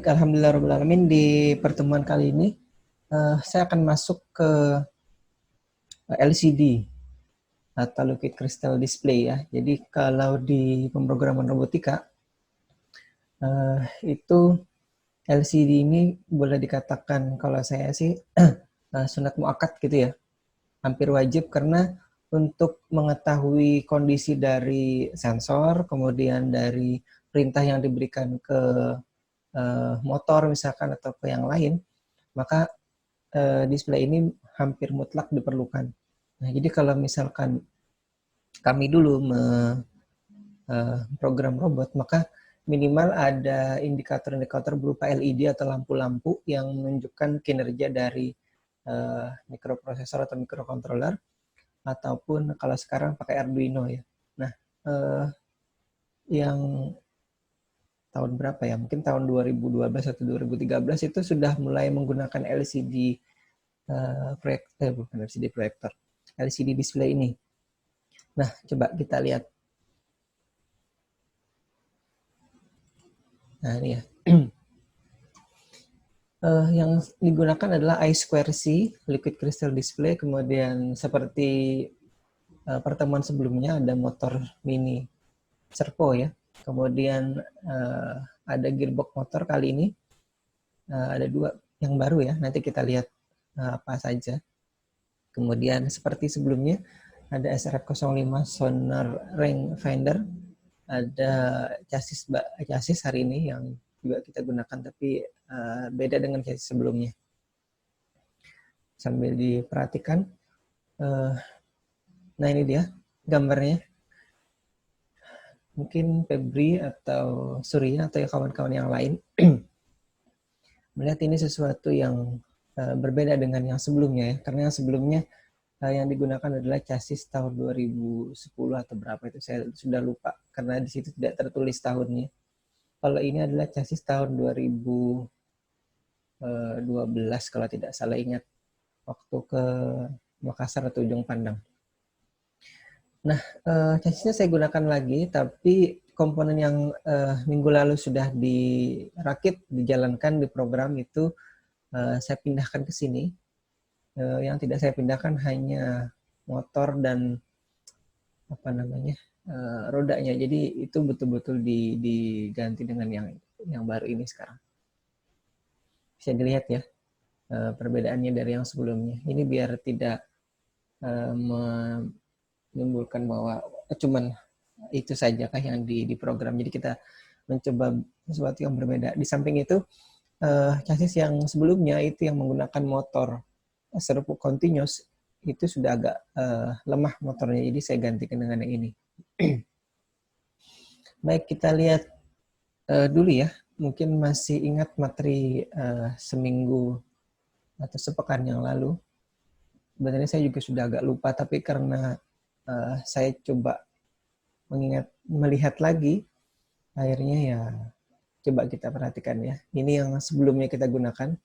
Baik, alhamdulillahirobbilalamin. Di pertemuan kali ini saya akan masuk ke LCD atau Liquid Crystal Display ya. Jadi kalau di pemrograman robotika itu LCD ini boleh dikatakan kalau saya sih sunat muakkad gitu ya, hampir wajib karena untuk mengetahui kondisi dari sensor, kemudian dari perintah yang diberikan ke motor misalkan atau ke yang lain, maka display ini hampir mutlak diperlukan. Nah, jadi kalau misalkan kami dulu program robot, maka minimal ada indikator-indikator berupa LED atau lampu-lampu yang menunjukkan kinerja dari mikroprosesor atau mikrocontroller, ataupun kalau sekarang pakai Arduino ya. Nah, yang tahun berapa ya? Mungkin tahun 2012 atau 2013 itu sudah mulai menggunakan LCD bukan LCD proyektor, LCD display ini. Nah, coba kita lihat. Nah, ini ya. Yang digunakan adalah I2C, Liquid Crystal Display. Kemudian seperti pertemuan sebelumnya ada motor mini servo ya. Kemudian ada gearbox motor kali ini. Ada dua yang baru ya, nanti kita lihat apa saja. Kemudian seperti sebelumnya ada SRF05 Sonar Rangefinder, ada chassis hari ini yang juga kita gunakan tapi beda dengan chassis sebelumnya. Sambil diperhatikan, nah ini dia gambarnya. Mungkin Febri atau Surya atau kawan-kawan yang lain melihat ini sesuatu yang berbeda dengan yang sebelumnya ya, karena yang sebelumnya yang digunakan adalah chassis tahun 2010 atau berapa itu saya sudah lupa karena di situ tidak tertulis tahunnya. Kalau ini adalah chassis tahun 2012 kalau tidak salah ingat, waktu ke Makassar atau Ujung Pandang. Nah, chassisnya saya gunakan lagi, tapi komponen yang minggu lalu sudah dirakit, dijalankan, diprogram itu saya pindahkan ke sini. Yang tidak saya pindahkan hanya motor dan rodanya. Jadi itu betul-betul diganti dengan yang baru ini sekarang. Bisa dilihat ya perbedaannya dari yang sebelumnya. Ini biar tidak menimbulkan bahwa cuman itu saja kah yang diprogram. Jadi kita mencoba sesuatu yang berbeda. Di samping itu chassis yang sebelumnya itu yang menggunakan motor servo continuous itu sudah agak lemah motornya, jadi saya gantikan dengan yang ini. Baik, kita lihat dulu ya. Mungkin masih ingat materi seminggu atau sepekan yang lalu. Sebenarnya saya juga sudah agak lupa, tapi karena saya coba melihat lagi, akhirnya ya coba kita perhatikan ya. Ini yang sebelumnya kita gunakan.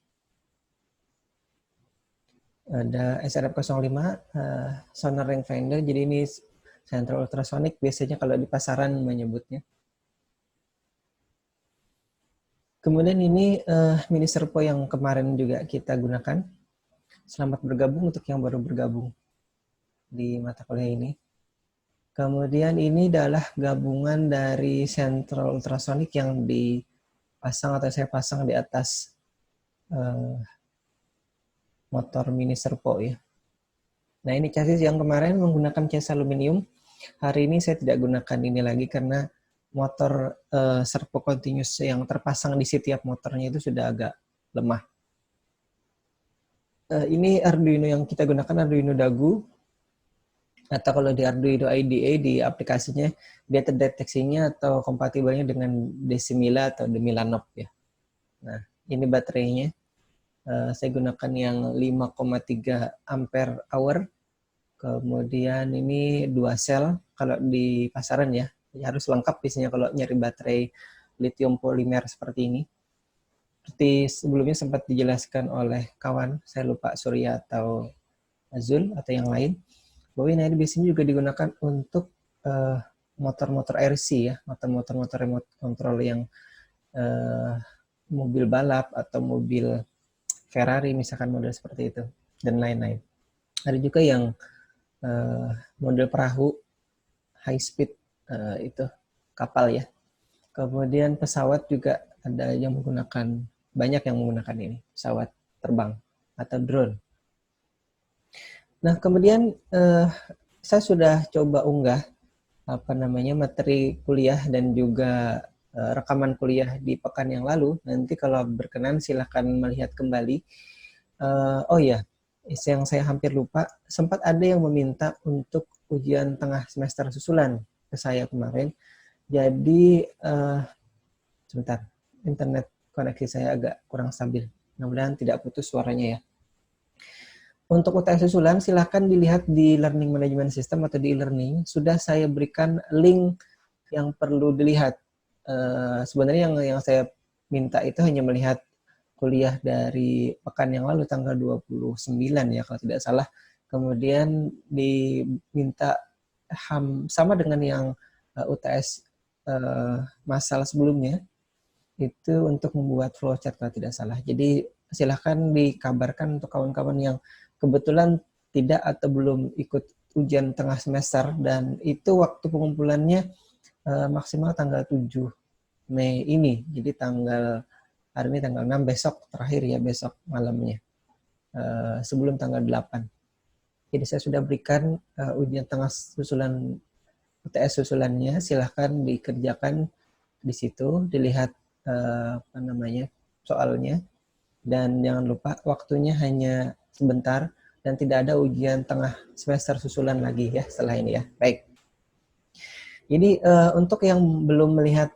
Ada SRF05 Sonar Rangefinder, jadi ini Central Ultrasonic biasanya kalau di pasaran menyebutnya. Kemudian ini mini servo yang kemarin juga kita gunakan. Selamat bergabung untuk yang baru bergabung di mata kuliah ini. Kemudian ini adalah gabungan dari Central Ultrasonic yang dipasang atau saya pasang di atas motor mini servo ya. Nah, ini chassis yang kemarin menggunakan chassis aluminium. Hari ini saya tidak gunakan ini lagi karena motor servo continuous yang terpasang di setiap motornya itu sudah agak lemah. Ini Arduino yang kita gunakan, Arduino Dagu. Atau kalau di Arduino IDE di aplikasinya, dia terdeteksinya atau kompatibelnya dengan Decimila atau Demilanov ya. Nah, ini baterainya. Saya gunakan yang 5,3 ampere hour. Kemudian ini 2 sel kalau di pasaran ya. Harus lengkap biasanya kalau nyari baterai lithium polimer seperti ini. Seperti sebelumnya sempat dijelaskan oleh kawan, saya lupa Surya atau Azul atau yang lain, bahwa ini biasanya juga digunakan untuk motor-motor RC ya, motor-motor remote control yang mobil balap atau mobil Ferrari misalkan model seperti itu dan lain-lain. Ada juga yang model perahu high speed, itu kapal ya. Kemudian pesawat juga ada yang menggunakan, banyak yang menggunakan ini, pesawat terbang atau drone. Nah, kemudian saya sudah coba unggah materi kuliah dan juga rekaman kuliah di pekan yang lalu. Nanti kalau berkenan silahkan melihat kembali. Oh ya, yang saya hampir lupa, sempat ada yang meminta untuk ujian tengah semester susulan ke saya kemarin. Jadi sebentar, internet koneksi saya agak kurang stabil. Mudah-mudahan tidak putus suaranya ya. Untuk UTS susulan silahkan dilihat di Learning Management System atau di e-learning. Sudah saya berikan link yang perlu dilihat. Sebenarnya yang saya minta itu hanya melihat kuliah dari pekan yang lalu tanggal 29 ya kalau tidak salah. Kemudian diminta sama dengan yang UTS masalah sebelumnya itu untuk membuat flowchart kalau tidak salah. Jadi silahkan dikabarkan untuk kawan-kawan yang kebetulan tidak atau belum ikut ujian tengah semester, dan itu waktu pengumpulannya maksimal tanggal 7 Mei ini. Jadi hari ini tanggal 6, besok terakhir ya, besok malamnya. Sebelum tanggal 8. Jadi saya sudah berikan ujian tengah susulan UTS susulannya, silahkan dikerjakan di situ, dilihat soalnya, dan jangan lupa waktunya hanya sebentar dan tidak ada ujian tengah semester susulan lagi ya setelah ini ya. Baik. Jadi untuk yang belum melihat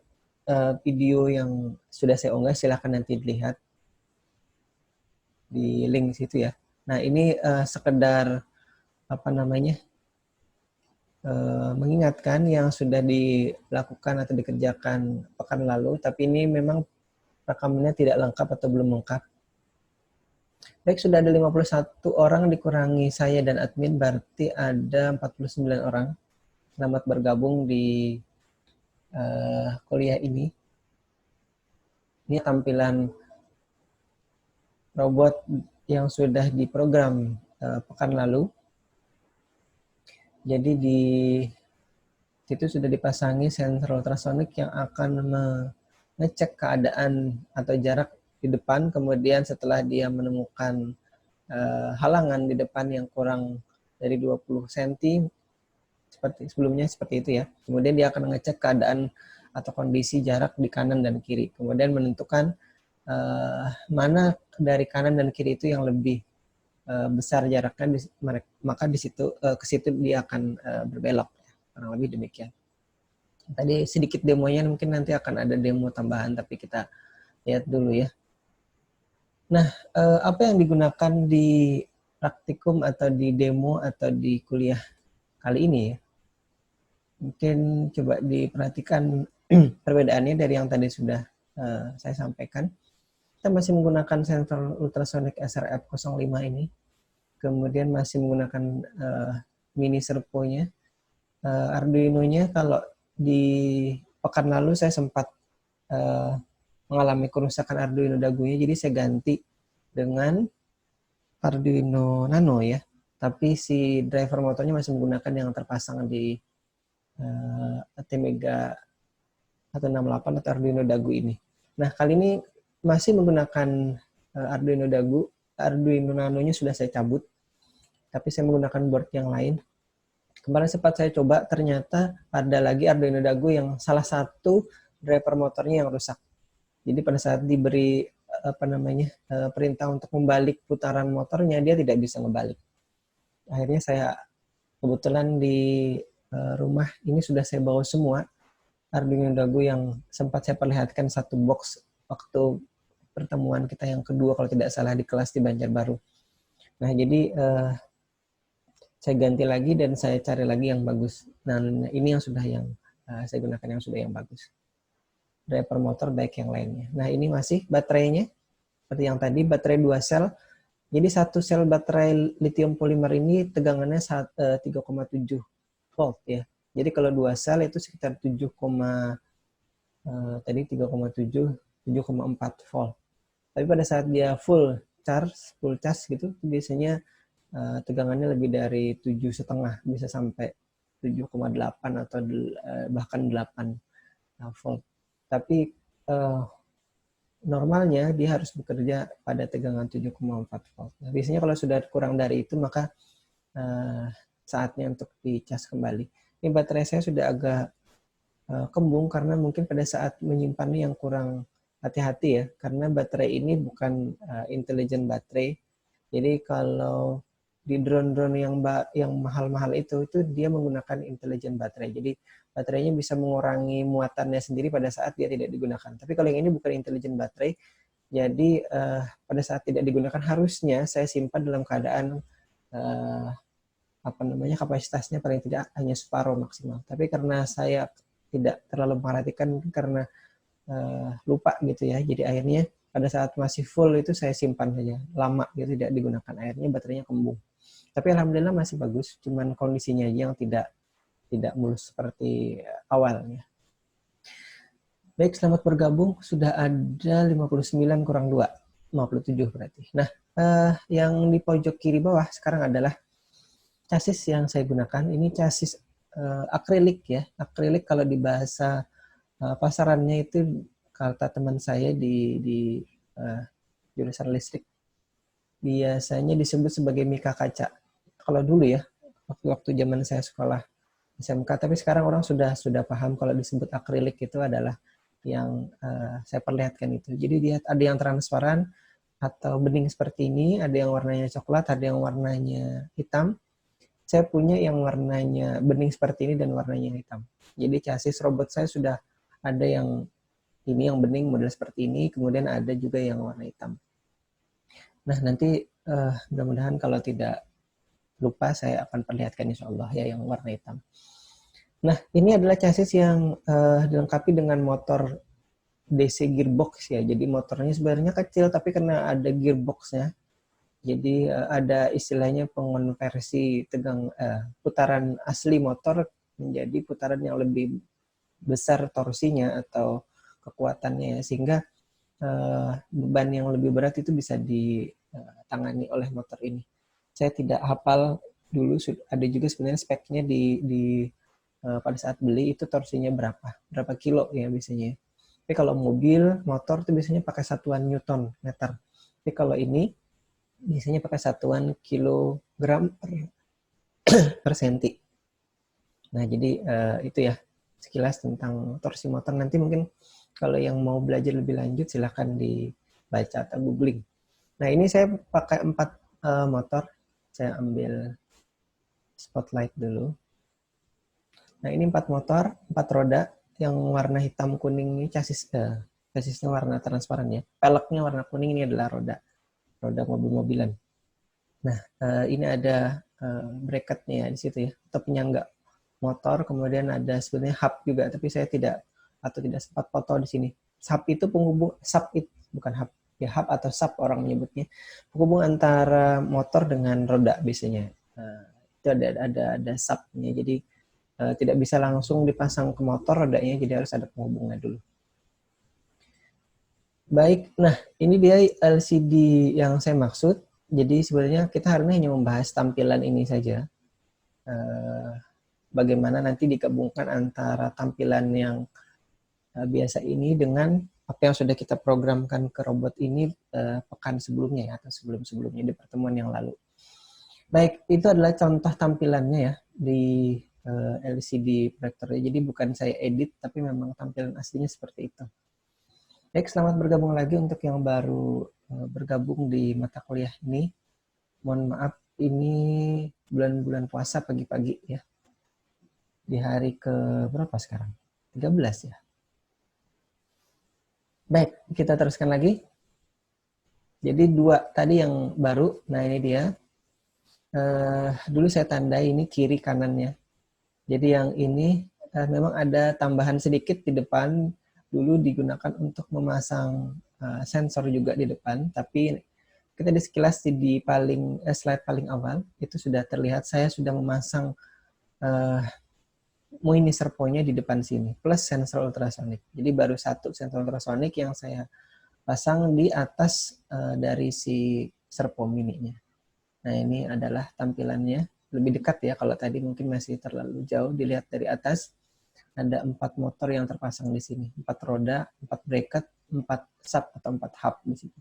video yang sudah saya unggah, silahkan nanti dilihat di link situ ya. Nah ini sekedar mengingatkan yang sudah dilakukan atau dikerjakan pekan lalu, tapi ini memang rekamannya tidak lengkap atau belum lengkap. Baik, sudah ada 51 orang dikurangi saya dan admin, berarti ada 49 orang. Selamat bergabung di kuliah ini. Ini tampilan robot yang sudah diprogram pekan lalu. Jadi di situ sudah dipasangi sensor ultrasonik yang akan mengecek keadaan atau jarak di depan, kemudian setelah dia menemukan halangan di depan yang kurang dari 20 cm, seperti sebelumnya seperti itu ya. Kemudian dia akan mengecek keadaan atau kondisi jarak di kanan dan kiri. Kemudian menentukan mana dari kanan dan kiri itu yang lebih besar jaraknya, maka di situ ke situ dia akan berbelok. Kurang lebih demikian. Tadi sedikit demonya, mungkin nanti akan ada demo tambahan, tapi kita lihat dulu ya. Nah, apa yang digunakan di praktikum atau di demo atau di kuliah kali ini ya? Mungkin coba diperhatikan perbedaannya dari yang tadi sudah saya sampaikan. Kita masih menggunakan sensor ultrasonic SRF05 ini. Kemudian masih menggunakan mini servonya. Arduino-nya kalau di pekan lalu saya sempat mengalami kerusakan Arduino dagunya, jadi saya ganti dengan Arduino Nano ya. Tapi si driver motornya masih menggunakan yang terpasang di ATmega 168 atau Arduino dagu ini. Nah, kali ini masih menggunakan Arduino dagu. Arduino Nano-nya sudah saya cabut, tapi saya menggunakan board yang lain. Kemarin sempat saya coba, ternyata ada lagi Arduino dagu yang salah satu driver motornya yang rusak. Jadi pada saat diberi perintah untuk membalik putaran motornya, dia tidak bisa ngebalik. Akhirnya saya kebetulan di rumah ini sudah saya bawa semua Arduino dagu yang sempat saya perlihatkan satu box waktu pertemuan kita yang kedua kalau tidak salah di kelas di Banjarbaru. Nah, jadi saya ganti lagi dan saya cari lagi yang bagus. Nah, ini yang sudah saya gunakan yang sudah yang bagus. Driver motor baik yang lainnya. Nah, ini masih baterainya seperti yang tadi, baterai 2 sel. Jadi satu sel baterai lithium polimer ini tegangannya 3,7 volt ya. Jadi kalau 2 sel itu sekitar 3,7 7,4 volt. Tapi pada saat dia full charge gitu, biasanya tegangannya lebih dari 7,5, bisa sampai 7,8 atau bahkan 8 volt. Tapi normalnya dia harus bekerja pada tegangan 7,4 volt. Nah, biasanya kalau sudah kurang dari itu, maka saatnya untuk dicas kembali. Ini baterai saya sudah agak kembung karena mungkin pada saat menyimpannya yang kurang hati-hati ya, karena baterai ini bukan intelligent baterai. Jadi kalau di drone-drone yang mahal-mahal itu dia menggunakan intelligent baterai. Jadi baterainya bisa mengurangi muatannya sendiri pada saat dia tidak digunakan. Tapi kalau yang ini bukan intelligent baterai, jadi pada saat tidak digunakan harusnya saya simpan dalam keadaan kapasitasnya paling tidak hanya separuh maksimal. Tapi karena saya tidak terlalu memperhatikan karena lupa gitu ya, jadi akhirnya pada saat masih full itu saya simpan saja lama gitu, tidak digunakan, akhirnya baterainya kembung. Tapi alhamdulillah masih bagus, cuman kondisinya aja yang tidak mulus seperti awalnya. Baik, selamat bergabung. Sudah ada 59 kurang 2, 57 berarti. Nah, yang di pojok kiri bawah sekarang adalah chassis yang saya gunakan. Ini chassis akrilik ya. Akrilik kalau di bahasa pasarannya itu, kata teman saya di jurusan listrik, biasanya disebut sebagai mika kaca. Kalau dulu ya, waktu zaman saya sekolah SMK, tapi sekarang orang sudah paham kalau disebut akrilik itu adalah yang saya perlihatkan itu. Jadi dia ada yang transparan atau bening seperti ini, ada yang warnanya coklat, ada yang warnanya hitam. Saya punya yang warnanya bening seperti ini dan warnanya hitam. Jadi chassis robot saya sudah ada yang ini yang bening model seperti ini, kemudian ada juga yang warna hitam. Nah, nanti mudah-mudahan kalau tidak lupa saya akan perlihatkan insya Allah ya yang warna hitam. Nah, ini adalah chassis yang dilengkapi dengan motor DC gearbox ya. Jadi motornya sebenarnya kecil, tapi karena ada gearboxnya, jadi ada istilahnya pengonversi putaran asli motor menjadi putaran yang lebih besar torsinya atau kekuatannya ya, sehingga beban yang lebih berat itu bisa ditangani oleh motor ini. Saya tidak hafal dulu, ada juga sebenarnya speknya pada saat beli itu torsinya berapa kilo ya biasanya. Tapi kalau mobil, motor itu biasanya pakai satuan Newton meter. Tapi kalau ini biasanya pakai satuan kilogram per senti. Nah, jadi itu ya sekilas tentang torsi motor. Nanti mungkin kalau yang mau belajar lebih lanjut silahkan dibaca atau googling. Nah, ini saya pakai 4 motor. Saya ambil spotlight dulu. Nah, ini 4 motor, 4 roda yang warna hitam kuning ini chassisnya warna transparan ya. Peleknya warna kuning, ini adalah roda mobil-mobilan. Nah, ini ada bracketnya ya di situ ya, atau penyangga motor, kemudian ada sebenarnya hub juga, tapi saya tidak sempat foto di sini. Hub itu penghubung, bukan hub, ya hub atau sub orang menyebutnya, penghubung antara motor dengan roda biasanya. Itu ada subnya, jadi tidak bisa langsung dipasang ke motor rodanya, jadi harus ada penghubungnya dulu. Baik, nah ini dia LCD yang saya maksud. Jadi sebenarnya kita hari ini hanya membahas tampilan ini saja. Bagaimana nanti digabungkan antara tampilan yang biasa ini dengan apa yang sudah kita programkan ke robot ini pekan sebelumnya ya, atau sebelum-sebelumnya di pertemuan yang lalu. Baik, itu adalah contoh tampilannya ya di LCD proyektor. Jadi bukan saya edit, tapi memang tampilan aslinya seperti itu. Baik, selamat bergabung lagi untuk yang baru bergabung di mata kuliah ini. Mohon maaf, ini bulan-bulan puasa pagi-pagi ya. Di hari ke berapa sekarang? 13 ya. Baik, kita teruskan lagi. Jadi 2 tadi yang baru. Nah, ini dia. Dulu saya tandai ini kiri kanannya. Jadi yang ini memang ada tambahan sedikit di depan. Dulu digunakan untuk memasang sensor juga di depan, tapi kita di sekilas di slide paling awal itu sudah terlihat saya sudah memasang mini serponya di depan sini plus sensor ultrasonic. Jadi baru satu sensor ultrasonic yang saya pasang di atas dari si serpo mininya. Nah, ini adalah tampilannya lebih dekat ya. Kalau tadi mungkin masih terlalu jauh dilihat dari atas. Ada 4 motor yang terpasang di sini, 4 roda, 4 bracket, 4 sub atau 4 hub di sini.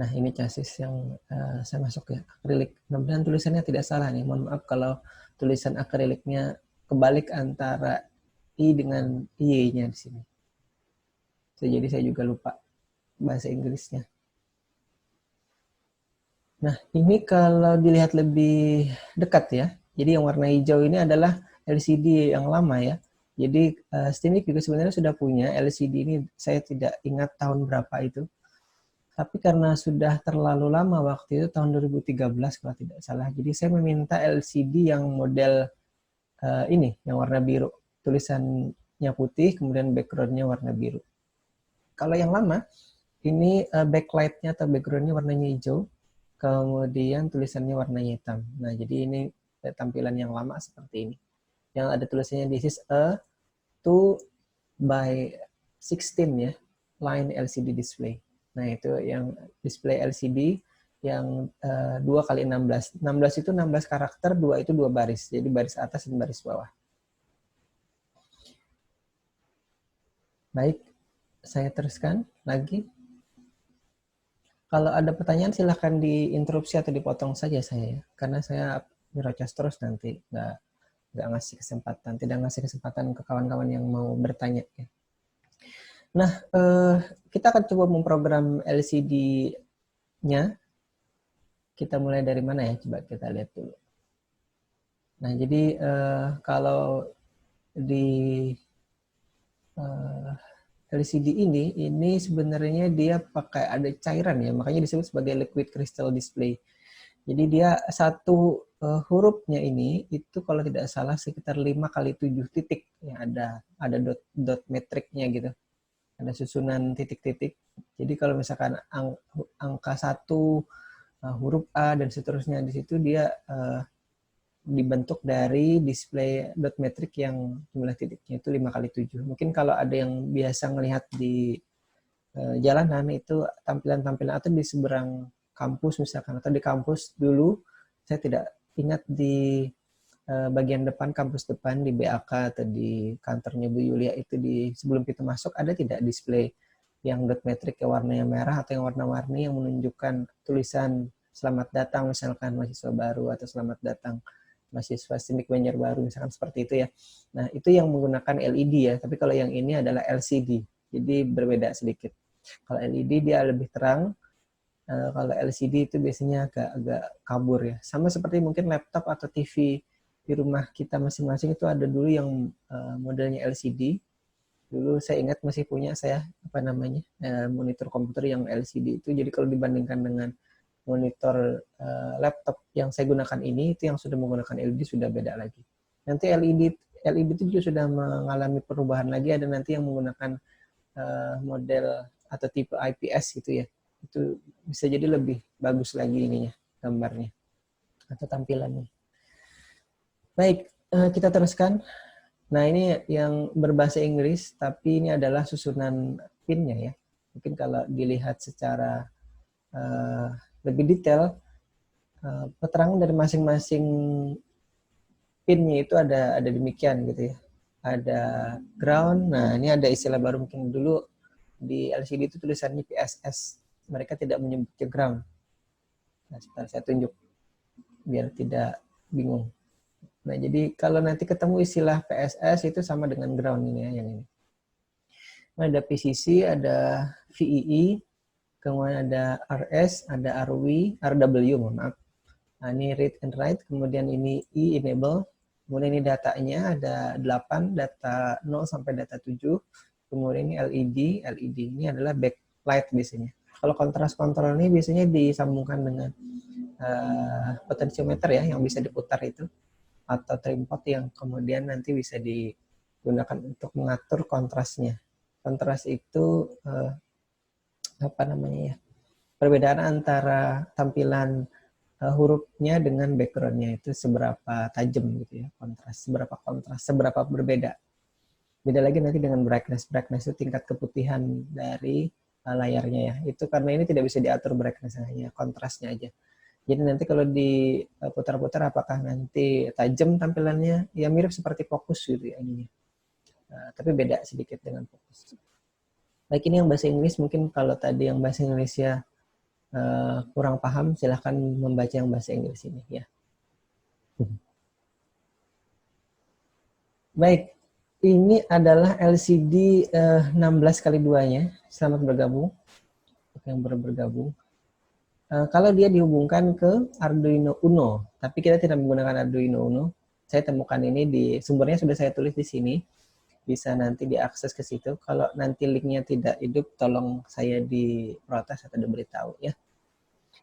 Nah, ini chassis yang saya masuk ya, akrilik. Mudah-mudahan tulisannya tidak salah nih. Mohon maaf kalau tulisan akriliknya kebalik antara I dengan Y-nya di sini. Jadi saya juga lupa bahasa Inggrisnya. Nah, ini kalau dilihat lebih dekat ya. Jadi yang warna hijau ini adalah LCD yang lama ya. Jadi Steamik juga sebenarnya sudah punya LCD ini, saya tidak ingat tahun berapa itu. Tapi karena sudah terlalu lama waktu itu, tahun 2013 kalau tidak salah. Jadi saya meminta LCD yang model ini, yang warna biru. Tulisannya putih, kemudian background-nya warna biru. Kalau yang lama, ini backlight-nya atau background-nya warnanya hijau. Kemudian tulisannya warnanya hitam. Nah, jadi ini tampilan yang lama seperti ini. Yang ada tulisannya this is a 2 by 16 ya, line LCD display. Nah, itu yang display LCD yang 2 kali 16. 16 itu 16 karakter, 2 itu 2 baris. Jadi baris atas dan baris bawah. Baik, saya teruskan lagi. Kalau ada pertanyaan silahkan diinterupsi atau dipotong saja saya, karena saya nyerocos terus nanti nggak ngasih kesempatan, tidak ngasih kesempatan ke kawan-kawan yang mau bertanya. Ya. Nah, kita akan coba memprogram LCD-nya. Kita mulai dari mana ya? Coba kita lihat dulu. Nah, jadi kalau di LCD ini sebenarnya dia pakai ada cairan ya, makanya disebut sebagai liquid crystal display. Jadi dia satu hurufnya ini itu kalau tidak salah sekitar 5 kali 7 titik yang ada dot metriknya gitu. Ada susunan titik-titik. Jadi kalau misalkan angka 1 huruf A dan seterusnya di situ dia dibentuk dari display dot metrik yang jumlah titiknya itu 5 kali 7. Mungkin kalau ada yang biasa melihat di jalanan itu tampilan-tampilan atau di seberang kampus misalkan atau di kampus dulu, saya tidak ingat di bagian depan kampus depan di BAK atau di kantornya Bu Yulia itu di sebelum kita masuk ada tidak display yang dot metrik yang warnanya merah atau yang warna-warni yang menunjukkan tulisan selamat datang misalkan mahasiswa baru atau selamat datang mahasiswa Steamik Banjarbaru misalkan seperti itu ya. Nah, itu yang menggunakan LED ya, tapi kalau yang ini adalah LCD. Jadi berbeda sedikit. Kalau LED dia lebih terang, kalau LCD itu biasanya agak kabur ya. Sama seperti mungkin laptop atau TV di rumah kita masing-masing itu ada dulu yang modelnya LCD. Dulu saya ingat masih punya saya monitor komputer yang LCD itu. Jadi kalau dibandingkan dengan monitor laptop yang saya gunakan ini, itu yang sudah menggunakan LED sudah beda lagi. Nanti LED itu juga sudah mengalami perubahan lagi, ada nanti yang menggunakan model atau tipe IPS gitu ya. Itu bisa jadi lebih bagus lagi ininya, gambarnya atau tampilannya. Baik, kita teruskan. Nah, ini yang berbahasa Inggris, tapi ini adalah susunan pin-nya ya. Mungkin kalau dilihat secara lebih detail, keterangan dari masing-masing pin-nya itu ada demikian gitu ya. Ada ground, nah ini ada istilah baru mungkin dulu di LCD itu tulisannya PSS. Mereka tidak menyebutnya ground. Nah, sebentar saya tunjuk biar tidak bingung. Nah, jadi kalau nanti ketemu istilah PSS itu sama dengan ground ini ya, yang ini. Nah, ada PCC, ada VEE, kemudian ada RS, ada RW, mohon maaf. Nah, ini read and write, kemudian ini E, enable, kemudian ini datanya ada 8, data 0 sampai data 7, kemudian ini LED ini adalah backlight biasanya. Kalau kontras kontrol ini biasanya disambungkan dengan potensiometer ya, yang bisa diputar itu, atau trimpot yang kemudian nanti bisa digunakan untuk mengatur kontrasnya. Kontras itu perbedaan antara tampilan hurufnya dengan backgroundnya itu seberapa tajam gitu ya, kontras, seberapa berbeda. Beda lagi nanti dengan brightness itu tingkat keputihan dari layarnya ya. Itu karena ini tidak bisa diatur brightness, hanya kontrasnya aja. Jadi nanti kalau diputar-putar apakah nanti tajam tampilannya, ya mirip seperti fokus gitu ya ininya. Tapi beda sedikit dengan fokus. Baik, ini yang bahasa Inggris, mungkin kalau tadi yang bahasa Indonesia kurang paham, silahkan membaca yang bahasa Inggris ini ya. Baik, ini adalah LCD 16x2-nya. Selamat bergabung. Yang baru bergabung. Kalau dia dihubungkan ke Arduino Uno, tapi kita tidak menggunakan Arduino Uno, saya temukan ini di sumbernya sudah saya tulis di sini. Bisa nanti diakses ke situ. Kalau nanti linknya tidak hidup, tolong saya diprotes atau diberitahu ya.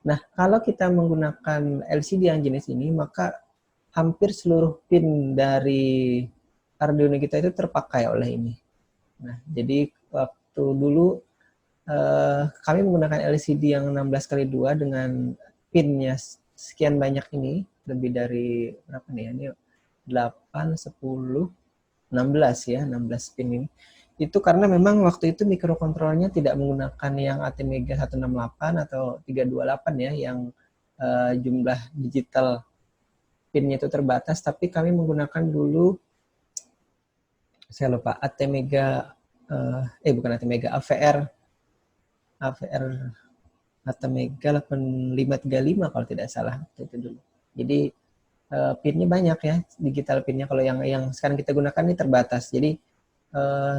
Nah, kalau kita menggunakan LCD yang jenis ini, maka hampir seluruh pin dari Arduino kita itu terpakai oleh ini. Nah, jadi waktu dulu kami menggunakan LCD yang 16x2 dengan pinnya sekian banyak ini, lebih dari berapa nih? Ini 8, 10, 16 ya, 16 pin ini. Itu karena memang waktu itu mikrokontrolernya tidak menggunakan yang ATmega 168 atau 328 ya, yang jumlah digital pinnya itu terbatas, tapi kami menggunakan dulu, saya lupa, ATmega, bukan ATmega, AVR ATmega 8535 kalau tidak salah itu dulu. Jadi pinnya banyak ya, digital pinnya. Kalau yang sekarang kita gunakan ini terbatas. Jadi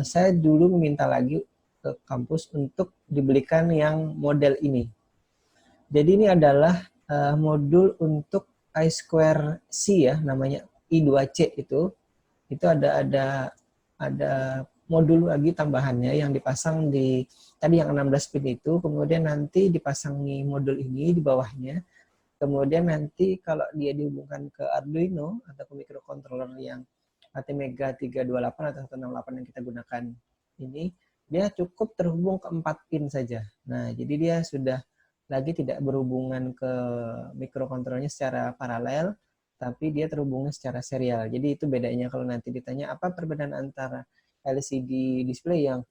saya dulu meminta lagi ke kampus untuk dibelikan yang model ini. Jadi ini adalah modul untuk I2C ya, namanya I2C itu ada modul lagi tambahannya yang dipasang di tadi yang 16 pin itu, kemudian nanti dipasangi modul ini di bawahnya. Kemudian nanti kalau dia dihubungkan ke Arduino atau ke microcontroller yang ATmega 328 atau 168 yang kita gunakan ini, dia cukup terhubung ke 4 pin saja. Nah, jadi dia sudah lagi tidak berhubungan ke microcontrollernya secara paralel, tapi dia terhubungnya secara serial. Jadi itu bedanya kalau nanti ditanya apa perbedaan antara LCD display yang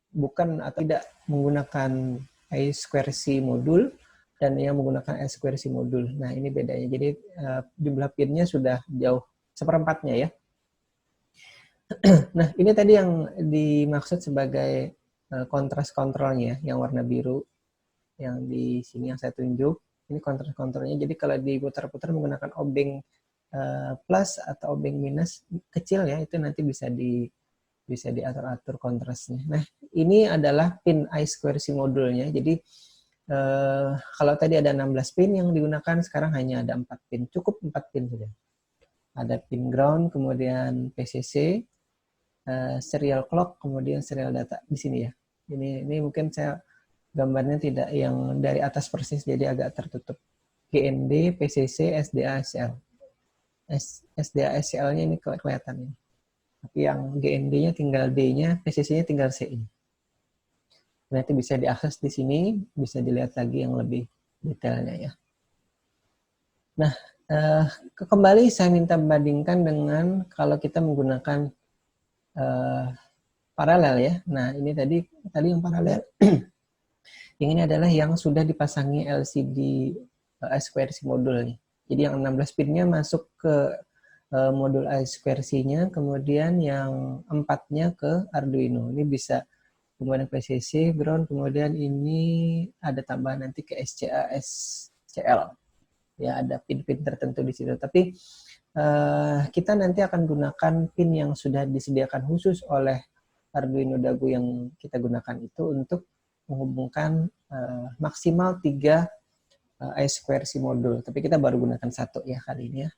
bukan atau tidak menggunakan I2C modul dan yang menggunakan I2C modul. Nah, ini bedanya. Jadi jumlah pinnya sudah jauh seperempatnya ya. Nah, ini tadi yang dimaksud sebagai kontras kontrolnya, yang warna biru, yang di sini yang saya tunjuk. Ini kontras kontrolnya. Jadi kalau diputar-putar menggunakan obeng plus atau obeng minus kecil ya, itu nanti bisa diatur-atur kontrasnya. Nah, ini adalah pin I2C modulnya. Jadi kalau tadi ada 16 pin yang digunakan, sekarang hanya ada 4 pin. Cukup 4 pin saja. Ada pin ground, kemudian PCC, serial clock, kemudian serial data di sini ya. Ini mungkin saya gambarnya tidak yang dari atas persis, jadi agak tertutup. GND, PCC, SDA, SCL. SDA, SCL-nya ini kelihatan ini. Tapi yang GND-nya tinggal D-nya, PCC-nya tinggal C. Nanti bisa diakses di sini, bisa dilihat lagi yang lebih detailnya ya. Nah, kembali saya minta bandingkan dengan kalau kita menggunakan paralel ya. Nah, ini tadi yang paralel. Yang ini adalah yang sudah dipasangi LCD I2C modulnya. Jadi yang 16 pinnya masuk ke modul I2C-nya, kemudian yang 4-nya ke Arduino. Ini bisa kemudian PCC, ground, kemudian ini ada tambahan nanti ke SCA, SCL. Ya, ada pin-pin tertentu di situ. Tapi kita nanti akan gunakan pin yang sudah disediakan khusus oleh Arduino Dagu yang kita gunakan itu untuk menghubungkan maksimal 3 I2C modul. Tapi kita baru gunakan 1 ya kali ini ya.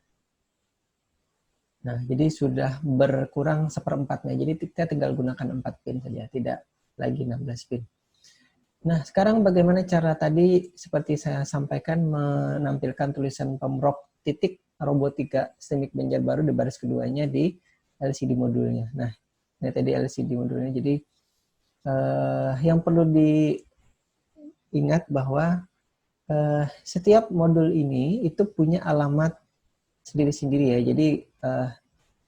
Nah, jadi sudah berkurang seperempatnya. Jadi kita tinggal gunakan 4 pin saja, tidak lagi 16 pin. Nah, sekarang bagaimana cara tadi seperti saya sampaikan menampilkan tulisan pemrok titik robotika Semik Banjarbaru di baris keduanya di LCD modulnya. Nah, ini tadi LCD modulnya. Jadi yang perlu diingat bahwa setiap modul ini itu punya alamat sendiri-sendiri ya. Jadi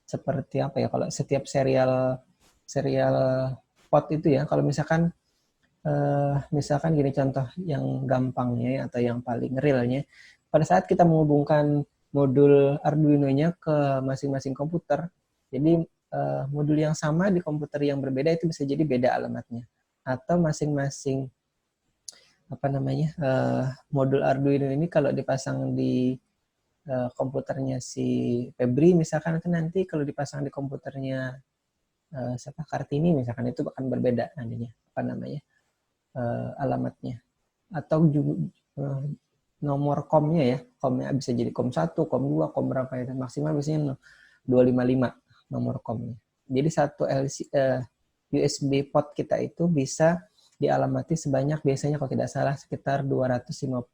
seperti apa ya, kalau setiap serial pot itu ya, kalau misalkan gini contoh yang gampangnya ya, atau yang paling realnya, pada saat kita menghubungkan modul Arduino-nya ke masing-masing komputer, jadi modul yang sama di komputer yang berbeda itu bisa jadi beda alamatnya, atau masing-masing modul Arduino ini kalau dipasang di komputernya si Febri misalkan, itu nanti kalau dipasang di komputernya Kartini misalkan, itu akan berbeda nantinya alamatnya, atau juga nomor komnya ya, komnya bisa jadi kom 1, kom 2, kom berapa ya, maksimal biasanya 255 nomor komnya. Jadi satu USB port kita itu bisa dialamati sebanyak, biasanya kalau tidak salah sekitar 255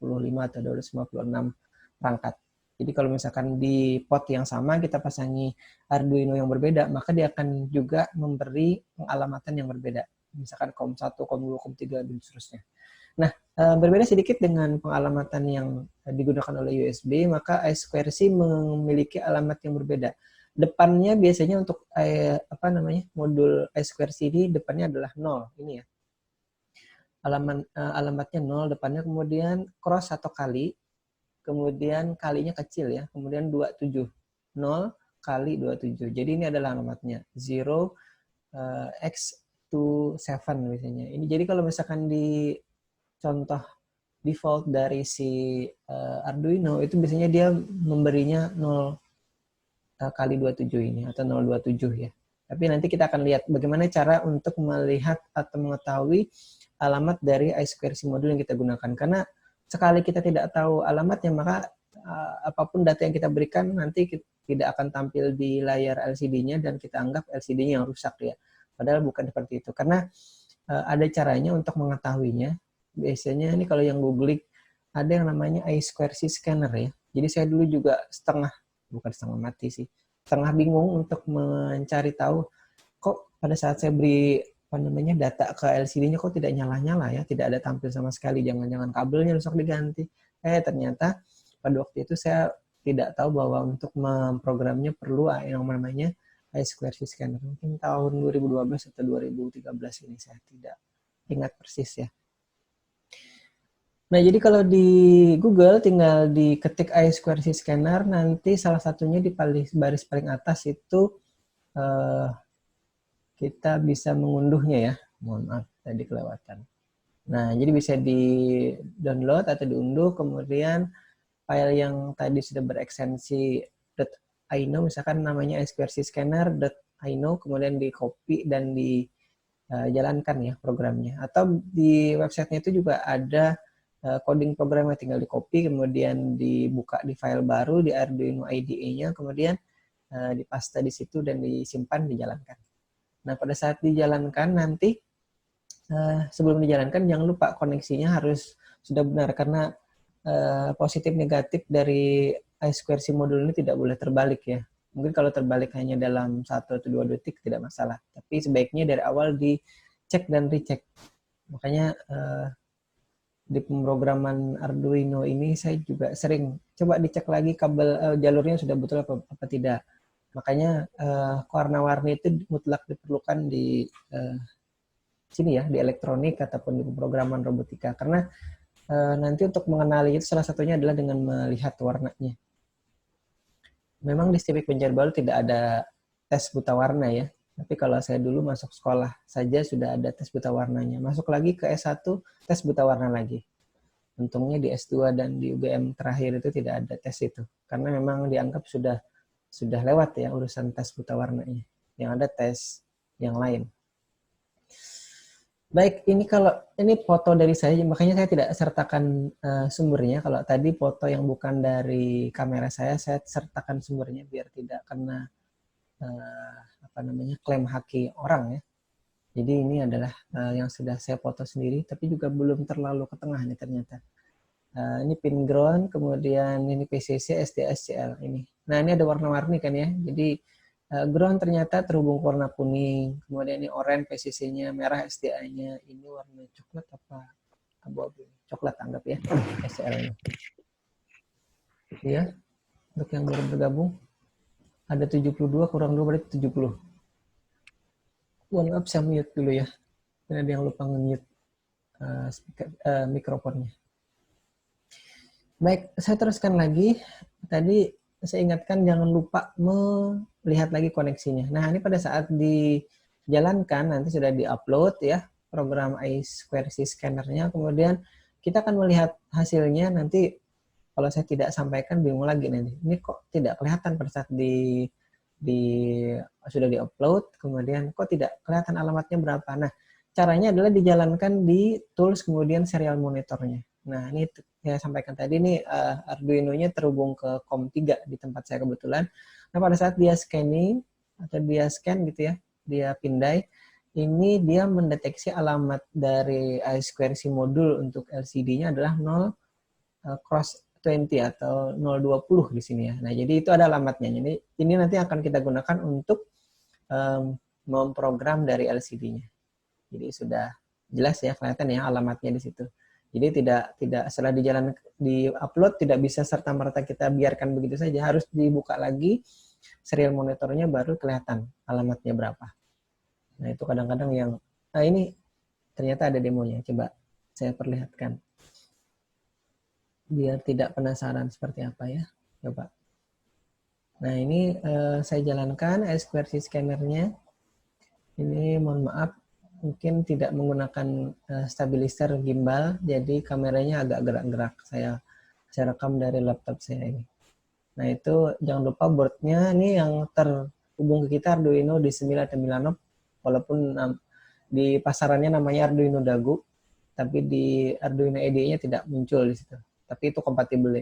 atau 256 perangkat. Jadi kalau misalkan di pot yang sama kita pasangi Arduino yang berbeda, maka dia akan juga memberi pengalamatan yang berbeda. Misalkan kom 1, kom 2, kom 3, dan seterusnya. Nah, berbeda sedikit dengan pengalamatan yang digunakan oleh USB, maka I2C memiliki alamat yang berbeda. Depannya biasanya untuk modul I2C ini depannya adalah 0, ini ya. Alamatnya 0 depannya, kemudian cross atau kali, kemudian kalinya kecil ya, kemudian 27. 0 kali 27. Jadi ini adalah alamatnya 0 x to 7 biasanya. Ini jadi kalau misalkan di contoh default dari si Arduino itu biasanya dia memberinya 0 kali 27 ini, atau 027 ya. Tapi nanti kita akan lihat bagaimana cara untuk melihat atau mengetahui alamat dari I2C modul yang kita gunakan. Karena sekali kita tidak tahu alamatnya, maka apapun data yang kita berikan nanti tidak akan tampil di layar LCD-nya dan kita anggap LCD-nya yang rusak ya. Padahal bukan seperti itu. Karena ada caranya untuk mengetahuinya. Biasanya ini kalau yang googling ada yang namanya I2C scanner ya. Jadi saya dulu juga bukan setengah mati sih, setengah bingung untuk mencari tahu kok pada saat saya beri data ke LCD-nya kok tidak nyala-nyala ya, tidak ada tampil sama sekali, jangan-jangan kabelnya rusak diganti. Ternyata pada waktu itu saya tidak tahu bahwa untuk memprogramnya perlu yang namanya I2C scanner. Mungkin tahun 2012 atau 2013 ini, saya tidak ingat persis ya. Nah, jadi kalau di Google tinggal diketik I2C scanner, nanti salah satunya di baris paling atas itu kita bisa mengunduhnya ya. Mohon maaf, tadi kelewatan. Nah, jadi bisa di-download atau diunduh, kemudian file yang tadi sudah berekstensi .ino, misalkan namanya I2C scanner.ino, kemudian di-copy dan dijalankan ya programnya. Atau di websitenya itu juga ada coding programnya, tinggal di-copy, kemudian dibuka di file baru di Arduino IDE-nya, kemudian dipaste di situ dan disimpan, dijalankan. Nah, pada saat dijalankan nanti, sebelum dijalankan jangan lupa koneksinya harus sudah benar, karena positif negatif dari I2C modul ini tidak boleh terbalik ya. Mungkin kalau terbalik hanya dalam 1 atau 2 detik tidak masalah, tapi sebaiknya dari awal dicek dan recheck. Makanya di pemrograman Arduino ini saya juga sering coba dicek lagi kabel jalurnya sudah betul apa tidak. Makanya warna-warni itu mutlak diperlukan di sini ya, di elektronik ataupun di pemrograman robotika. Karena nanti untuk mengenali itu salah satunya adalah dengan melihat warnanya. Memang di Civic Banjarbaru tidak ada tes buta warna ya. Tapi kalau saya dulu masuk sekolah saja sudah ada tes buta warnanya. Masuk lagi ke S1, tes buta warna lagi. Untungnya di S2 dan di UGM terakhir itu tidak ada tes itu. Karena memang dianggap sudah lewat ya urusan tes buta warnanya. Yang ada tes yang lain. Baik, ini foto dari saya, makanya saya tidak sertakan sumbernya. Kalau tadi foto yang bukan dari kamera saya sertakan sumbernya biar tidak kena klaim haki orang ya. Jadi ini adalah yang sudah saya foto sendiri, tapi juga belum terlalu ke tengah nih ternyata. Ini pin ground, kemudian ini PCC, SDA, SCL ini. Nah, ini ada warna-warni kan ya. Jadi ground ternyata terhubung warna kuning, kemudian ini oranye PCC-nya, merah SDA-nya, ini warna coklat apa abu-abu? coklat anggap ya, SCL-nya. Ya, untuk yang baru bergabung, ada 72 kurang 2 berarti 70. Mohon maaf, saya mute dulu ya. Ada yang lupa nge-mute mikrofonnya. Baik, saya teruskan lagi. Tadi saya ingatkan jangan lupa melihat lagi koneksinya. Nah, ini pada saat dijalankan nanti sudah di-upload ya program I2C scanner-nya. Kemudian kita akan melihat hasilnya nanti. Kalau saya tidak sampaikan bingung lagi nanti. Ini kok tidak kelihatan pada saat sudah di-upload, kemudian kok tidak kelihatan alamatnya berapa. Nah, caranya adalah dijalankan di tools kemudian serial monitornya. Nah, ini saya sampaikan tadi nih Arduino-nya terhubung ke COM3 di tempat saya kebetulan. Nah, pada saat dia scanning atau dia scan gitu ya, dia pindai, ini dia mendeteksi alamat dari I2C modul untuk LCD-nya adalah 0 cross 20 atau 020 di sini ya. Nah, jadi itu ada alamatnya. Jadi ini nanti akan kita gunakan untuk memprogram dari LCD-nya. Jadi sudah jelas ya, kelihatan ya alamatnya di situ. Jadi tidak setelah di-upload tidak bisa serta-merta kita biarkan begitu saja, harus dibuka lagi serial monitornya baru kelihatan alamatnya berapa. Nah, itu kadang-kadang yang ini ternyata ada demonya. Coba saya perlihatkan. Biar tidak penasaran seperti apa ya. Coba. Nah, ini saya jalankan I2C scanner-nya. Ini mohon maaf, mungkin tidak menggunakan stabilizer gimbal, jadi kameranya agak gerak-gerak. Saya rekam dari laptop saya ini. Nah, itu jangan lupa board-nya ini yang terhubung ke kita Arduino D9 atau Milanov, walaupun di pasarannya namanya Arduino Dagu, tapi di Arduino IDE-nya tidak muncul di situ. Tapi itu kompatibel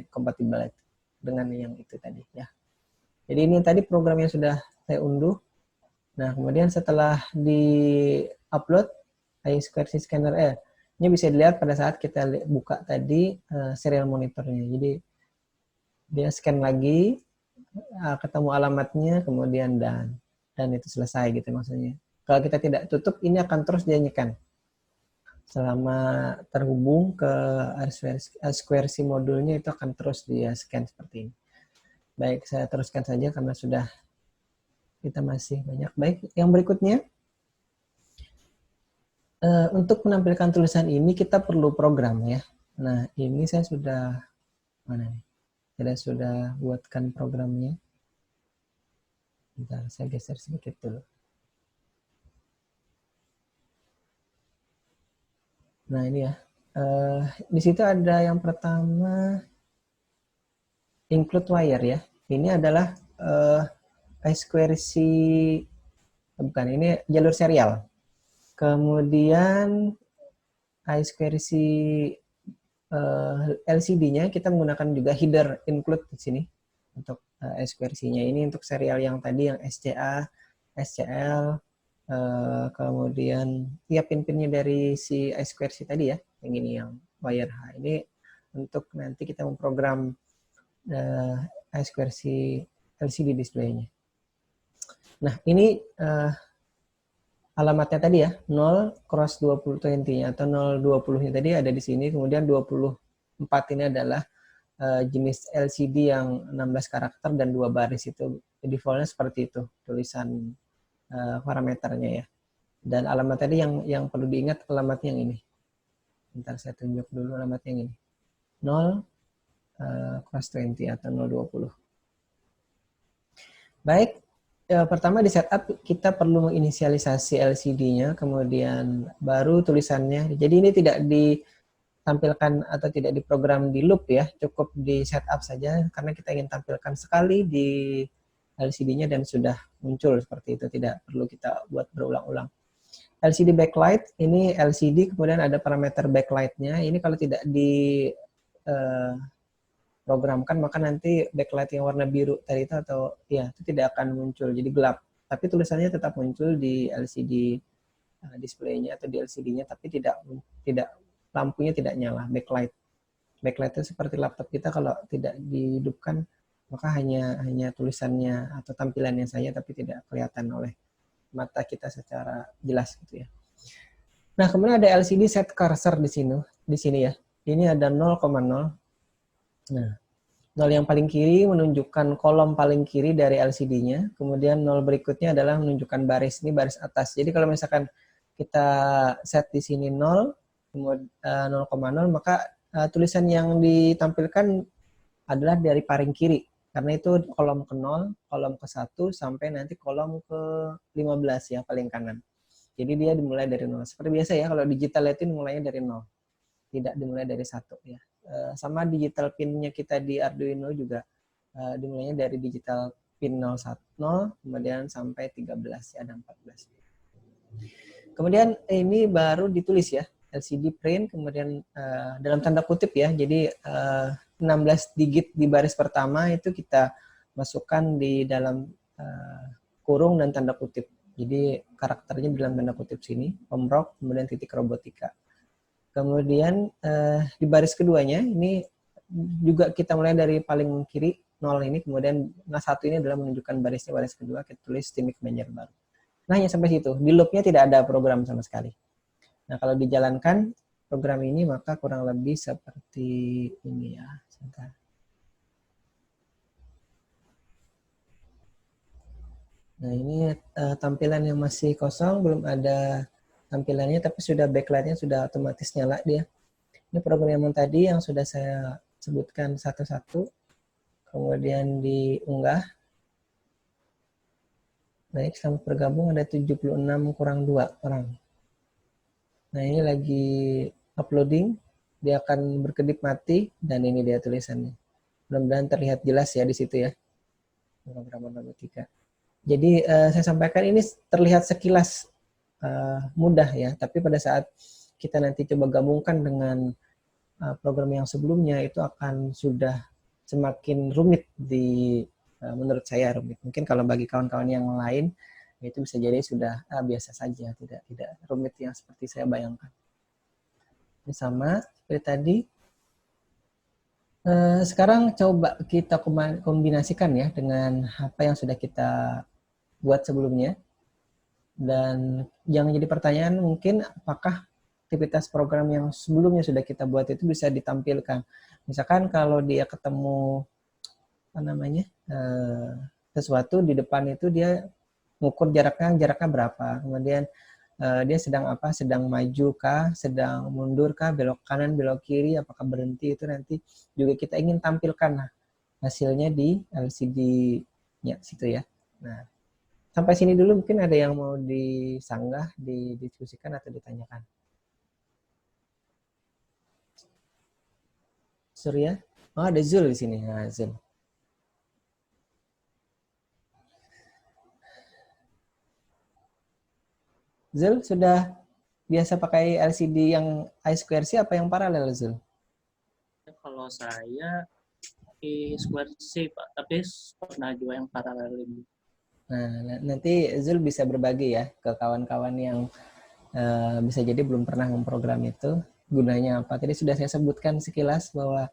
dengan yang itu tadi ya. Jadi ini tadi program yang sudah saya unduh. Nah, kemudian setelah di-upload I2C scanner ini bisa dilihat pada saat kita buka tadi serial monitornya. Jadi dia scan lagi, ketemu alamatnya, kemudian dan itu selesai gitu maksudnya. Kalau kita tidak tutup, ini akan terus dia nyekan selama terhubung ke I2C modulnya, itu akan terus dia scan seperti ini. Baik, saya teruskan saja karena sudah kita masih banyak. Baik, yang berikutnya untuk menampilkan tulisan ini kita perlu program ya. Nah, ini saya sudah sudah buatkan programnya. Bentar, saya geser sedikit dulu. Nah, ini ya. Di situ ada yang pertama include wire ya. Ini adalah I2C, bukan, ini jalur serial. Kemudian I2C LCD-nya kita menggunakan juga header include di sini untuk I2C-nya. Ini untuk serial yang tadi yang SCA, SCL, kemudian ya pin-pinnya dari si I2C tadi ya, yang ini yang wire H. Ini untuk nanti kita memprogram I2C LCD display-nya. Nah, ini alamatnya tadi ya, 0 cross 2020-nya atau 020-nya tadi ada di sini, kemudian 24 ini adalah jenis LCD yang 16 karakter dan 2 baris, itu defaultnya seperti itu tulisan parameternya ya. Dan alamat tadi yang perlu diingat alamatnya yang ini. Bentar saya tunjuk dulu alamatnya yang ini. 0 cross 20 atau 020. Baik, pertama di setup kita perlu menginisialisasi LCD-nya, kemudian baru tulisannya. Jadi ini tidak ditampilkan atau tidak diprogram di loop ya, cukup di setup saja karena kita ingin tampilkan sekali di LCD-nya dan sudah muncul seperti itu, tidak perlu kita buat berulang-ulang. LCD backlight, ini LCD kemudian ada parameter backlight-nya. Ini kalau tidak di programkan maka nanti backlight yang warna biru tadi itu atau ya itu tidak akan muncul, jadi gelap. Tapi tulisannya tetap muncul di LCD display-nya atau di LCD-nya, tapi tidak lampunya tidak nyala, backlight. Backlight itu seperti laptop kita, kalau tidak dihidupkan maka hanya tulisannya atau tampilannya saja tapi tidak kelihatan oleh mata kita secara jelas gitu ya. Nah, kemudian ada LCD set cursor di sini ya. ini ada 0,0. Nah, 0 yang paling kiri menunjukkan kolom paling kiri dari LCD-nya, kemudian 0 berikutnya adalah menunjukkan baris, ini baris atas. Jadi kalau misalkan kita set di sini 0, kemudian 0,0, maka tulisan yang ditampilkan adalah dari paling kiri. Karena itu kolom ke 0, kolom ke 1, sampai nanti kolom ke 15 ya, paling kanan. Jadi dia dimulai dari 0. Seperti biasa ya, kalau digital itu dimulainya dari 0. Tidak dimulai dari 1 ya. Sama digital pin-nya kita di Arduino juga dimulainya dari digital pin 0, kemudian sampai 13 ya, ada 14. Kemudian ini baru ditulis ya, LCD print, kemudian dalam tanda kutip ya, jadi 16 digit di baris pertama itu kita masukkan di dalam kurung dan tanda kutip. Jadi karakternya dalam tanda kutip sini, Omrock, kemudian titik robotika. Kemudian di baris keduanya ini juga kita mulai dari paling kiri 0 ini, kemudian 1 ini adalah menunjukkan barisnya, baris kedua kita tulis Timic Manager baru. Nah, hanya sampai situ. Di loopnya tidak ada program sama sekali. Nah, kalau dijalankan program ini maka kurang lebih seperti ini ya. Sebentar. Nah, ini tampilan yang masih kosong, belum ada tampilannya, tapi sudah backlightnya sudah otomatis nyala dia. Ini program yang tadi yang sudah saya sebutkan satu-satu, kemudian diunggah. Baik, selamat bergabung, ada 76 kurang 2 orang. Nah, ini lagi uploading, dia akan berkedip mati, dan ini dia tulisannya. Mudah-mudahan terlihat jelas ya di situ ya, program robotika. Jadi saya sampaikan ini terlihat sekilas mudah ya, tapi pada saat kita nanti coba gabungkan dengan program yang sebelumnya itu akan sudah semakin rumit menurut saya rumit. Mungkin kalau bagi kawan-kawan yang lain itu bisa jadi sudah biasa saja, tidak rumit yang seperti saya bayangkan. Ini sama seperti tadi. Sekarang coba kita kombinasikan ya dengan apa yang sudah kita buat sebelumnya. Dan yang jadi pertanyaan mungkin apakah aktivitas program yang sebelumnya sudah kita buat itu bisa ditampilkan. Misalkan kalau dia ketemu sesuatu di depan itu dia mengukur jaraknya berapa, kemudian dia sedang maju kah, sedang mundur kah, belok kanan, belok kiri, apakah berhenti, itu nanti juga kita ingin tampilkan hasilnya di LCD-nya situ ya. Nah, sampai sini dulu mungkin ada yang mau disanggah, didiskusikan atau ditanyakan. Surya? Oh, ada Zul di sini. Nah, Zul. Zul sudah biasa pakai LCD yang I2C apa yang paralel, Zul? Kalau saya di Square C, Pak, tapi pernah juga yang paralel ini. Nah, nanti Zul bisa berbagi ya ke kawan-kawan yang bisa jadi belum pernah memprogram itu, gunanya apa. Tadi sudah saya sebutkan sekilas bahwa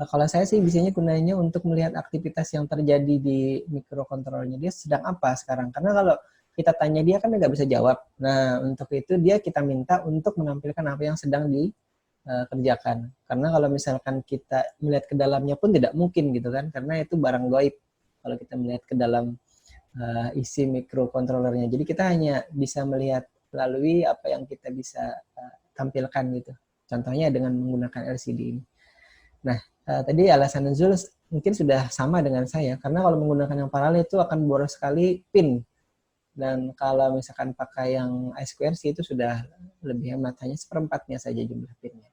kalau saya sih biasanya gunanya untuk melihat aktivitas yang terjadi di mikrokontrolernya, dia sedang apa sekarang. Karena kalau kita tanya dia kan nggak bisa jawab. Nah, untuk itu kita minta untuk menampilkan apa yang sedang dikerjakan. Karena kalau misalkan kita melihat ke dalamnya pun tidak mungkin gitu kan, karena itu barang gaib kalau kita melihat ke dalam isi mikrokontrolernya. Jadi kita hanya bisa melihat melalui apa yang kita bisa tampilkan gitu. Contohnya dengan menggunakan LCD ini. Nah, tadi alasan Zul mungkin sudah sama dengan saya, karena kalau menggunakan yang paralel itu akan boros sekali pin. Dan kalau misalkan pakai yang I2C itu sudah lebih hemat, hanya seperempatnya saja jumlah pinnya.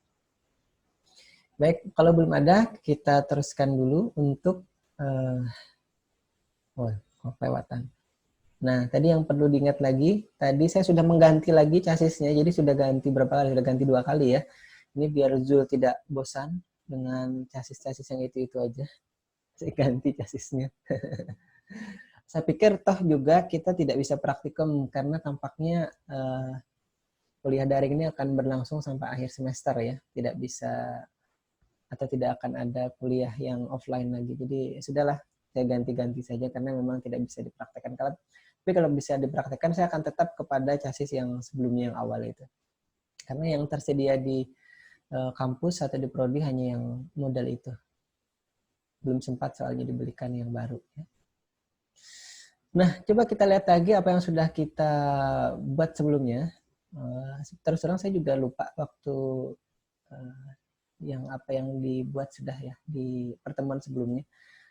Baik, kalau belum ada, kita teruskan dulu untuk kelewatan. Nah, tadi yang perlu diingat lagi, tadi saya sudah mengganti lagi chassisnya, jadi sudah ganti berapa kali? Sudah ganti 2 kali ya. Ini biar Zul tidak bosan dengan chassis-chassis yang itu-itu aja. Saya ganti chassisnya. Saya pikir toh juga kita tidak bisa praktikum karena tampaknya kuliah daring ini akan berlangsung sampai akhir semester ya. Tidak bisa atau tidak akan ada kuliah yang offline lagi. Jadi sudahlah, saya ganti-ganti saja karena memang tidak bisa dipraktekkan. Tapi kalau bisa dipraktekkan, saya akan tetap kepada chassis yang sebelumnya yang awal itu. Karena yang tersedia di kampus atau di prodi hanya yang model itu. Belum sempat soalnya dibelikan yang baru. Ya. Nah, coba kita lihat lagi apa yang sudah kita buat sebelumnya. Terus terang saya juga lupa waktu yang apa yang dibuat sudah ya di pertemuan sebelumnya.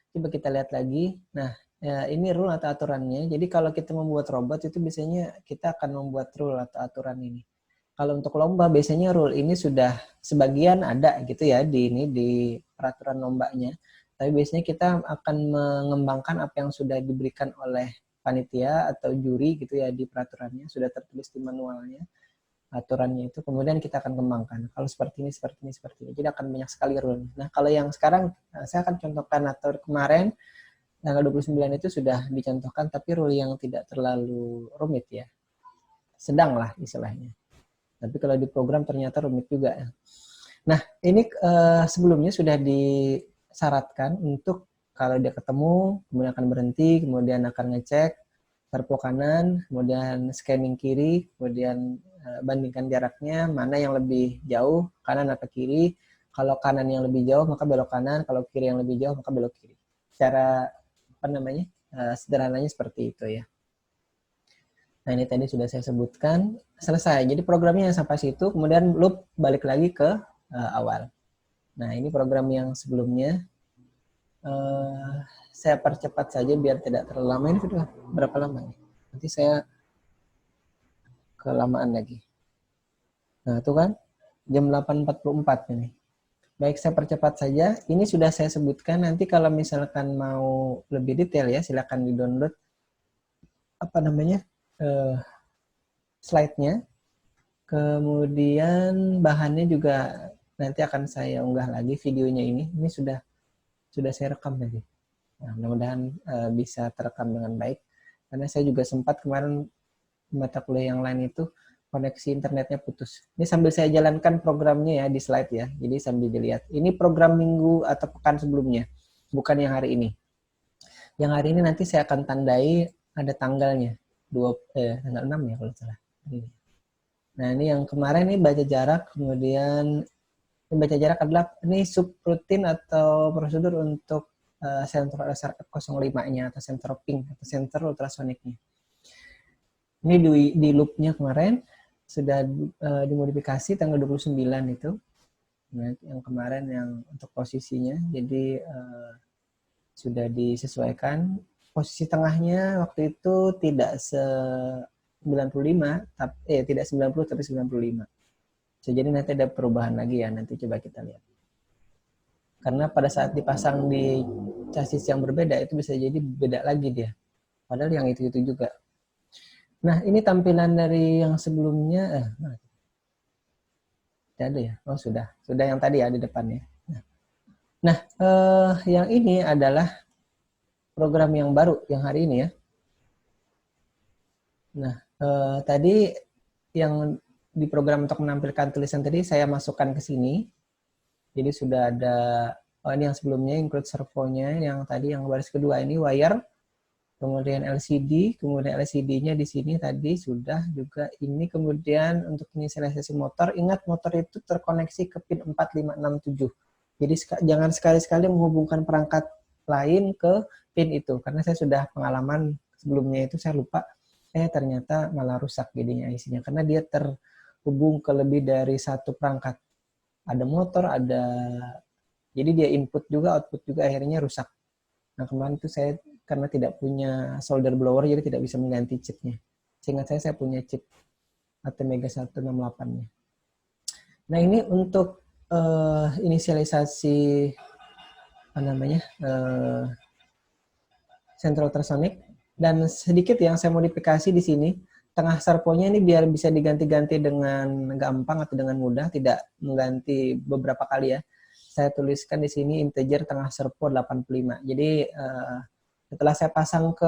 Coba kita lihat lagi. Nah, ya, ini rule atau aturannya. Jadi kalau kita membuat robot itu biasanya kita akan membuat rule atau aturan ini. Kalau untuk lomba biasanya rule ini sudah sebagian ada gitu ya di peraturan lombanya. Tapi biasanya kita akan mengembangkan apa yang sudah diberikan oleh panitia atau juri gitu ya di peraturannya, sudah tertulis di manualnya aturannya itu, kemudian kita akan kembangkan. Kalau seperti ini, seperti ini, seperti ini. Jadi akan banyak sekali rule. Nah, kalau yang sekarang saya akan contohkan atau kemarin tanggal 29 itu sudah dicontohkan, tapi rule yang tidak terlalu rumit ya. Sedang lah istilahnya. Tapi kalau di program ternyata rumit juga. Nah, ini sebelumnya sudah disyaratkan untuk kalau dia ketemu, kemudian akan berhenti, kemudian akan ngecek servo kanan, kemudian scanning kiri, kemudian bandingkan jaraknya, mana yang lebih jauh, kanan atau kiri. Kalau kanan yang lebih jauh, maka belok kanan. Kalau kiri yang lebih jauh, maka belok kiri. Secara sederhananya seperti itu ya. Nah, ini tadi sudah saya sebutkan. Selesai. Jadi programnya sampai situ, kemudian loop balik lagi ke awal. Nah, ini program yang sebelumnya. Saya percepat saja biar tidak terlalu lama. Ini sudah berapa lama nih? Nanti saya kelamaan lagi. Nah, itu kan jam 8.44 ini. Baik, saya percepat saja. Ini sudah saya sebutkan. Nanti kalau misalkan mau lebih detail ya, silakan di-download slide-nya. Kemudian bahannya juga nanti akan saya unggah lagi videonya ini. Ini sudah saya rekam tadi. Nah, mudah-mudahan bisa terekam dengan baik. Karena saya juga sempat kemarin mata kuliah yang lain itu koneksi internetnya putus. Ini sambil saya jalankan programnya ya di slide ya. Jadi sambil dilihat. Ini program minggu atau pekan sebelumnya. Bukan yang hari ini. Yang hari ini nanti saya akan tandai ada tanggalnya. Tanggal 6 ya kalau salah. Nah, ini yang kemarin ini baca jarak, kemudian baca jarak adalah ini subrutin atau prosedur untuk sensor SRF05-nya atau sensor ping atau sensor ultrasoniknya. Ini di loop-nya kemarin sudah dimodifikasi tanggal 29 itu. Nah, yang kemarin yang untuk posisinya, jadi sudah disesuaikan. Posisi tengahnya waktu itu tidak 95, tidak 90 tapi 95. Jadi nanti ada perubahan lagi ya, nanti coba kita lihat. Karena pada saat dipasang di chassis yang berbeda itu bisa jadi beda lagi dia. Padahal yang itu-itu juga. Nah, ini tampilan dari yang sebelumnya. Tidak ada ya? Oh, sudah. Sudah yang tadi ya di depannya. Nah, yang ini adalah program yang baru yang hari ini ya. Nah, tadi yang di program untuk menampilkan tulisan tadi saya masukkan ke sini. Jadi sudah ada, ini yang sebelumnya include servonya, yang tadi yang baris kedua ini wire, kemudian LCD, kemudian LCD-nya di sini tadi sudah juga ini, kemudian untuk inisialisasi motor, ingat motor itu terkoneksi ke pin 4567. Jadi jangan sekali-sekali menghubungkan perangkat lain ke pin itu, karena saya sudah pengalaman sebelumnya itu saya lupa, ternyata malah rusak jadinya IC-nya, karena dia terhubung ke lebih dari satu perangkat. Ada motor, jadi dia input juga, output juga, akhirnya rusak. Nah, kemarin itu saya karena tidak punya solder blower, jadi tidak bisa mengganti chipnya. Seingat saya punya chip ATmega 168-nya. Nah, ini untuk inisialisasi sensor ultrasonik, dan sedikit yang saya modifikasi di sini. Tengah servonya ini biar bisa diganti-ganti dengan gampang atau dengan mudah, tidak mengganti beberapa kali ya. Saya tuliskan di sini integer tengah servo 85. Jadi setelah saya pasang ke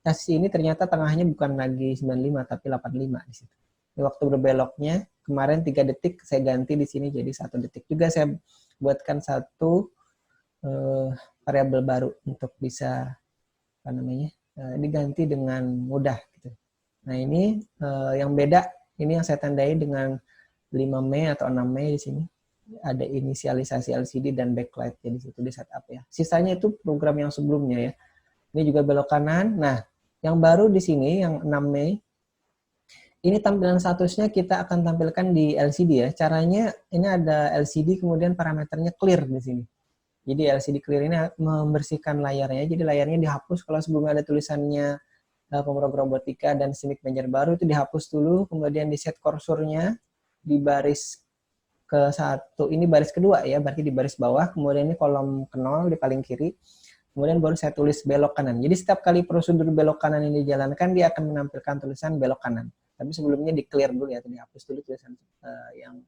chassis ini ternyata tengahnya bukan lagi 95 tapi 85 di situ. Di waktu berbeloknya kemarin 3 detik saya ganti di sini jadi 1 detik. Juga saya buatkan satu variabel baru untuk bisa diganti dengan mudah gitu. Nah, ini yang beda, ini yang saya tandai dengan 5 Mei atau 6 Mei di sini. Ada inisialisasi LCD dan backlight di situ di setup ya. Sisanya itu program yang sebelumnya ya. Ini juga belok kanan. Nah, yang baru di sini yang 6 Mei ini tampilan statusnya kita akan tampilkan di LCD ya. Caranya ini ada LCD kemudian parameternya clear di sini. Jadi LCD clear ini membersihkan layarnya. Jadi layarnya dihapus kalau sebelumnya ada tulisannya pemrogram robotika dan Simic Manager baru itu dihapus dulu, kemudian di set kursornya di baris ke satu, ini baris kedua ya, berarti di baris bawah, kemudian ini kolom ke 0 di paling kiri, kemudian baru saya tulis belok kanan. Jadi setiap kali prosedur belok kanan ini dijalankan, dia akan menampilkan tulisan belok kanan. Tapi sebelumnya di clear dulu ya, dihapus dulu tulisan yang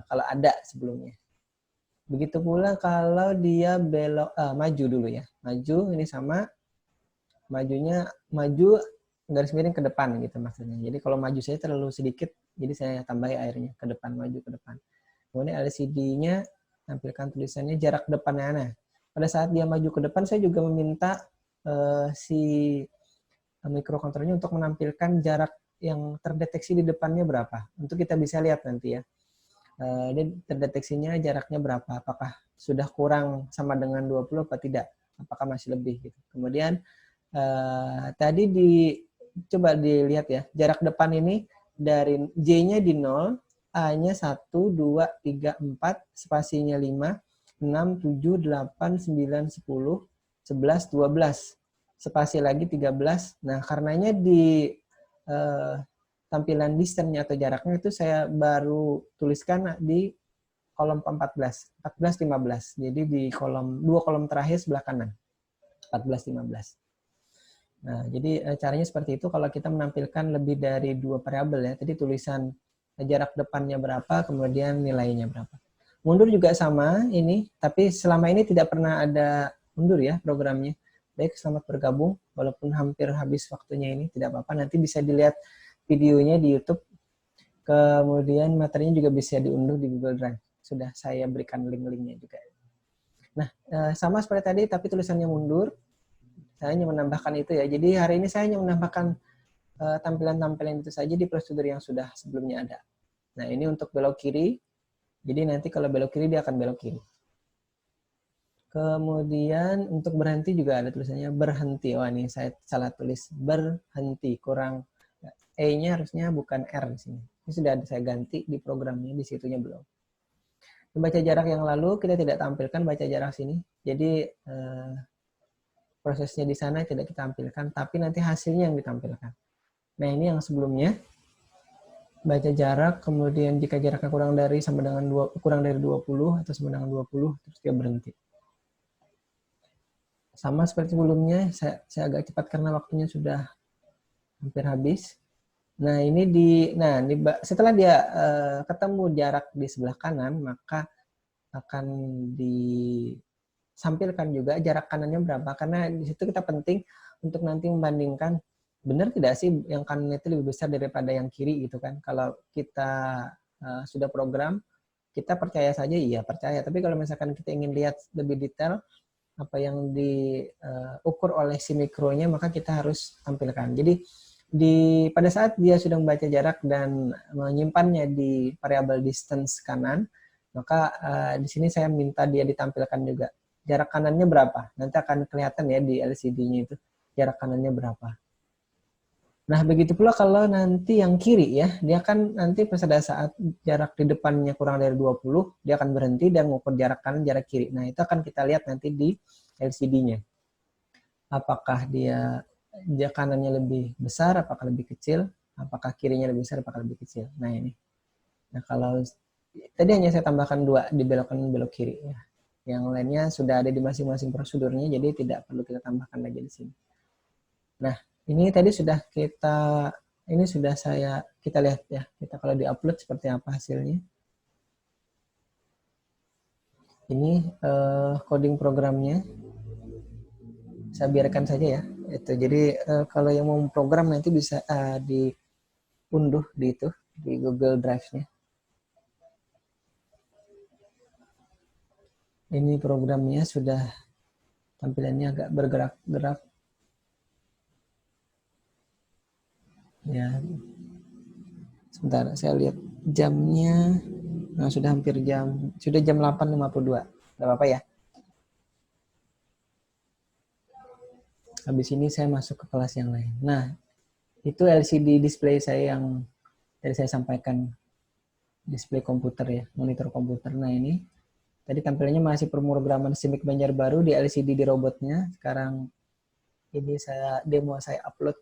kalau ada sebelumnya. Begitu pula kalau dia belok maju dulu ya, maju ini sama, majunya maju garis miring ke depan gitu maksudnya. Jadi kalau maju saya terlalu sedikit, jadi saya tambahi airnya ke depan, maju ke depan. Kemudian LCD-nya tampilkan tulisannya jarak depannya. Nah, pada saat dia maju ke depan, saya juga meminta si microcontrollernya untuk menampilkan jarak yang terdeteksi di depannya berapa. Untuk kita bisa lihat nanti ya. Dia terdeteksinya jaraknya berapa, apakah sudah kurang sama dengan 20 atau tidak, apakah masih lebih gitu. Kemudian tadi coba dilihat ya, jarak depan ini dari J-nya di 0, A-nya 1, 2, 3, 4, spasinya 5, 6, 7, 8, 9, 10, 11, 12. Spasi lagi 13. Nah, karenanya di tampilan distance-nya atau jaraknya itu saya baru tuliskan di kolom 14, 14, 15. Jadi di dua kolom terakhir sebelah kanan, 14, 15. Nah, jadi caranya seperti itu kalau kita menampilkan lebih dari 2 variabel ya. Tadi tulisan jarak depannya berapa, kemudian nilainya berapa. Mundur juga sama ini, tapi selama ini tidak pernah ada mundur ya programnya. Baik, selamat bergabung, walaupun hampir habis waktunya ini, tidak apa-apa. Nanti bisa dilihat videonya di YouTube, kemudian materinya juga bisa diunduh di Google Drive. Sudah saya berikan link-linknya juga. Nah, sama seperti tadi, tapi tulisannya mundur. Saya hanya menambahkan itu ya. Jadi hari ini saya hanya menambahkan tampilan-tampilan itu saja di prosedur yang sudah sebelumnya ada. Nah, ini untuk belok kiri. Jadi nanti kalau belok kiri, dia akan belok kiri. Kemudian untuk berhenti juga ada tulisannya berhenti. Oh, ini saya salah tulis. Berhenti. Kurang E-nya harusnya bukan R di sini. Ini sudah saya ganti di programnya, di situnya belum. Baca jarak yang lalu kita tidak tampilkan baca jarak sini. Jadi prosesnya di sana tidak ditampilkan, tapi nanti hasilnya yang ditampilkan. Nah, ini yang sebelumnya. Baca jarak, kemudian jika jaraknya kurang dari 20 atau sama dengan 20, terus dia berhenti. Sama seperti sebelumnya, saya agak cepat karena waktunya sudah hampir habis. Nah, ini setelah dia ketemu jarak di sebelah kanan, maka akan disampilkan juga jarak kanannya berapa. Karena di situ kita penting untuk nanti membandingkan benar tidak sih yang kanan itu lebih besar daripada yang kiri gitu kan. Kalau kita sudah program, kita percaya saja iya percaya. Tapi kalau misalkan kita ingin lihat lebih detail apa yang diukur oleh si mikronya, maka kita harus tampilkan. Jadi pada saat dia sudah membaca jarak dan menyimpannya di variabel distance kanan, maka di sini saya minta dia ditampilkan juga jarak kanannya berapa. Nanti akan kelihatan ya di LCD-nya itu jarak kanannya berapa. Nah, begitu pula kalau nanti yang kiri ya, dia kan nanti pada saat jarak di depannya kurang dari 20, dia akan berhenti dan mengukur jarak kanan, jarak kiri. Nah, itu akan kita lihat nanti di LCD-nya. Apakah dia kanannya lebih besar, apakah lebih kecil, apakah kirinya lebih besar, apakah lebih kecil. Nah, ini. Nah, kalau tadi hanya saya tambahkan 2 di belok kanan, belok kiri ya. Yang lainnya sudah ada di masing-masing prosedurnya, jadi tidak perlu kita tambahkan lagi di sini. Nah, ini tadi sudah kita lihat ya. Kita kalau di-upload seperti apa hasilnya. Ini coding programnya. Saya biarkan saja ya. Itu. Jadi kalau yang mau program nanti bisa diunduh di Google Drive-nya. Ini programnya sudah tampilannya agak bergerak-gerak. Ya. Sebentar, saya lihat jamnya sudah hampir sudah jam 8.52. Enggak apa-apa ya. Habis ini saya masuk ke kelas yang lain. Nah, itu LCD display saya yang tadi saya sampaikan, display komputer ya, monitor komputer. Nah, ini tadi tampilannya masih pemrograman SIMIK Banjarbaru di LCD di robotnya. Sekarang ini saya upload.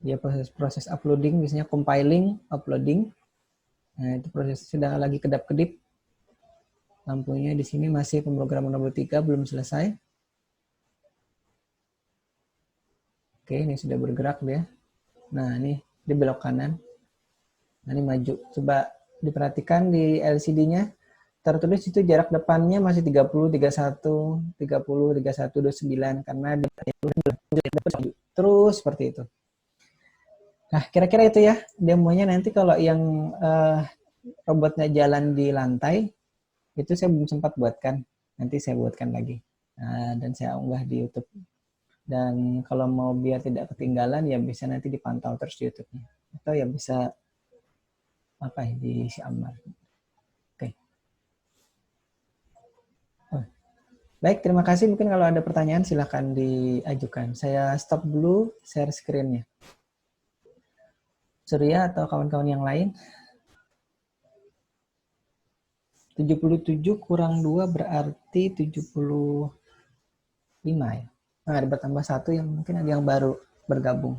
Ya, proses uploading, biasanya compiling, uploading. Nah, itu proses sedang lagi kedap-kedip. Lampunya di sini masih pemrograman nomor 3 belum selesai. Oke, ini sudah bergerak dia. Nah, ini di belok kanan. Nah, ini maju. Coba diperhatikan di LCD-nya. Tertulis itu jarak depannya masih 30, 31, 30, 31, 29. Karena terus seperti itu. Nah, kira-kira itu ya demonya. Nanti kalau yang robotnya jalan di lantai, itu saya belum sempat buatkan. Nanti saya buatkan lagi. Nah, dan saya unggah di YouTube. Dan kalau mau biar tidak ketinggalan, ya bisa nanti dipantau terus di YouTube-nya. Atau ya bisa di si Ammar. Oke. Baik, terima kasih. Mungkin kalau ada pertanyaan silahkan diajukan. Saya stop dulu share screen-nya. Surya atau kawan-kawan yang lain? 77 kurang 2 berarti 75 ya. Nah, ada bertambah 1 yang mungkin ada yang baru bergabung.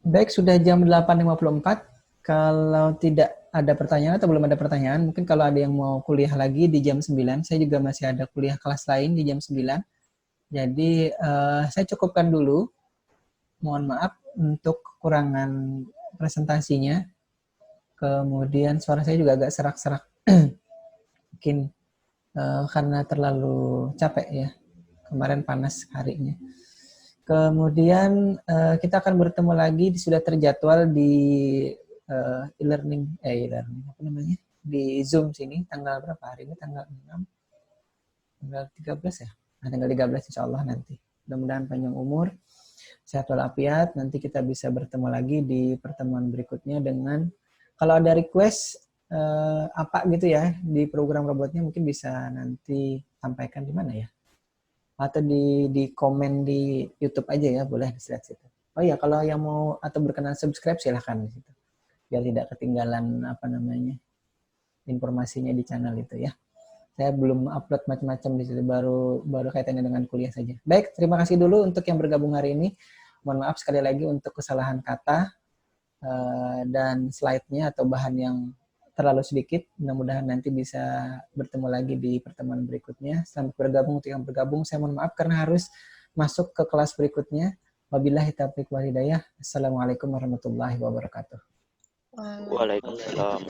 Baik, sudah jam 8.54. Kalau tidak ada pertanyaan atau belum ada pertanyaan, mungkin kalau ada yang mau kuliah lagi di jam 9, saya juga masih ada kuliah kelas lain di jam 9. Jadi saya cukupkan dulu. Mohon maaf untuk kekurangan presentasinya. Kemudian suara saya juga agak serak-serak. Mungkin karena terlalu capek ya. Kemarin panas harinya. Kemudian kita akan bertemu lagi, sudah terjadwal di e-learning apa namanya? Di Zoom sini tanggal berapa hari ini? Tanggal 6. Tanggal 13 ya? Nah, tanggal 13 insya Allah nanti. Mudah-mudahan panjang umur, sehat walafiat. Nanti kita bisa bertemu lagi di pertemuan berikutnya dengan, kalau ada request apa gitu ya di program robotnya, mungkin bisa nanti sampaikan di mana ya? Atau di komen di YouTube aja ya, boleh di situ. Oh iya, kalau yang mau atau berkenan subscribe silahkan di situ. Biar tidak ketinggalan informasinya di channel itu ya. Saya belum upload macam-macam di situ, baru kaitannya dengan kuliah saja. Baik, terima kasih dulu untuk yang bergabung hari ini. Mohon maaf sekali lagi untuk kesalahan kata dan slide-nya atau bahan yang terlalu sedikit. Mudah-mudahan nanti bisa bertemu lagi di pertemuan berikutnya. Selamat bergabung untuk yang bergabung. Saya mohon maaf karena harus masuk ke kelas berikutnya. Wabillahi taufiq wal hidayah. Assalamualaikum warahmatullahi wabarakatuh. Waalaikumsalam.